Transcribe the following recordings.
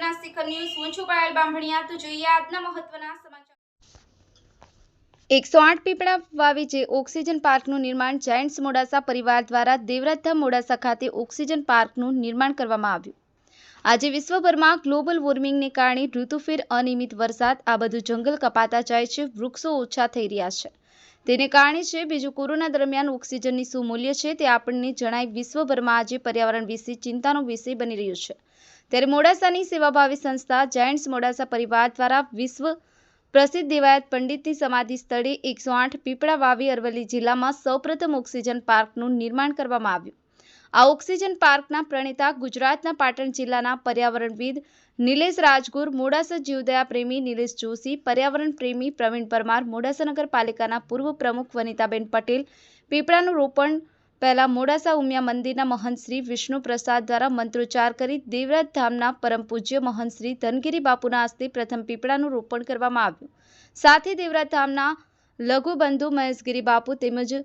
મોડાસાના શિખર ન્યૂઝ હું છું પાયલ બામણિયા તો જોઈએ આજના મહત્વના સમાચાર। 108 પીપળા વાવી જે ઓક્સિજન પાર્કનું નિર્માણ જાયન્ટ્સ મોડાસા પરિવાર દ્વારા દેવરાજધામ મોડાસા ખાતે ઓક્સિજન પાર્કનું નિર્માણ કરવામાં આવ્યું। આજે વિશ્વભરમાં ગ્લોબલ વોર્મિંગને કારણે ઋતુફેર અનિયમિત વરસાદ આ બધું જંગલ કપાતા જાય છે, વૃક્ષો ઓછા થઈ રહ્યા છે, તેને કારણે છે। બીજું કોરોના દરમિયાન ઓક્સિજનની શું મૂલ્ય છે તે આપણને જણાય। વિશ્વભરમાં આજે પર્યાવરણ વિશે ચિંતાનો વિષય બની રહ્યું છે, ત્યારે મોડાસાની સેવાભાવી સંસ્થા જાયન્ટ્સ મોડાસા પરિવાર દ્વારા વિશ્વ પ્રસિદ્ધ દેવાયત પંડિતની સમાધિ સ્થળે 108 પીપળા વાવી અરવલ્લી જિલ્લામાં સૌપ્રથમ ઓક્સિજન પાર્કનું નિર્માણ કરવામાં આવ્યું। આ ઓક્સિજન પાર્કના પ્રણેતા ગુજરાતના પાટણ જિલ્લાના પર્યાવરણવિદ નિલેશ રાજગુર, મોડાસા જીવદયા પ્રેમી નિલેશ જોશી, પર્યાવરણ પ્રેમી પ્રવીણ પરમાર, મોડાસા નગરપાલિકાના પૂર્વ પ્રમુખ વનિતાબેન પટેલ, પીપળાનું રોપણ પહેલા મોડાસા ઉમિયા મંદિરના મહંત શ્રી વિષ્ણુ પ્રસાદ દ્વારા મંત્રોચ્ચાર કરી દેવરાજ ધામના પરમ પૂજ્ય મહંત શ્રી ધનગીરી બાપુના હસ્તે પ્રથમ પીપળાનું રોપણ કરવામાં આવ્યું। સાથે દેવરાજ ધામના લઘુબંધુ મહેશગીરી બાપુ તેમજ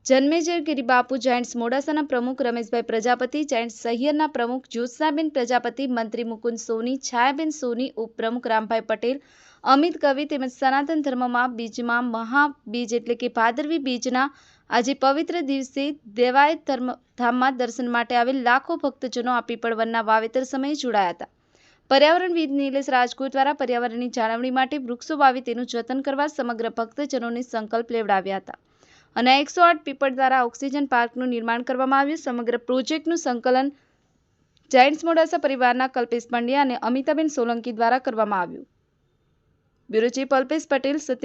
જન્મેજયગીરી બાપુ, જાયન્ટ્સ મોડાસાના પ્રમુખ રમેશભાઈ પ્રજાપતિ, જાયન્ટ્સ સહિયરના પ્રમુખ જ્યોત્સનાબેન પ્રજાપતિ, મંત્રી મુકુંદ સોની, છાયાબેન સોની, ઉપપ્રમુખ રામભાઈ પટેલ, અમિત કવિ તેમજ સનાતન ધર્મમાં બીજમાં મહાબીજ એટલે કે ભાદરવી બીજના આજે પવિત્ર દિવસે દેવાયત ધામમાં દર્શન માટે આવેલ લાખો ભક્તજનો આ પીપળવનના વાવેતર સમયે જોડાયા હતા। પર્યાવરણવિદ નિલેશ રાજગુર દ્વારા પર્યાવરણની જાળવણી માટે વૃક્ષો વાવી તેનું જતન કરવા સમગ્ર ભક્તજનોને સંકલ્પ લેવડાવ્યા હતા અને 108 પીપળ દ્વારા ઓક્સિજન પાર્કનું નિર્માણ કરવામાં આવ્યું। સમગ્ર પ્રોજેક્ટનું સંકલન જાયન્ટ્સ મોડાસા પરિવારના કલ્પેશ પંડ્યા અને અમિતાબેન સોલંકી દ્વારા કરવામાં આવ્યું। બ્યુરો ચીફ અલ્પેશ પટેલ, સત્ય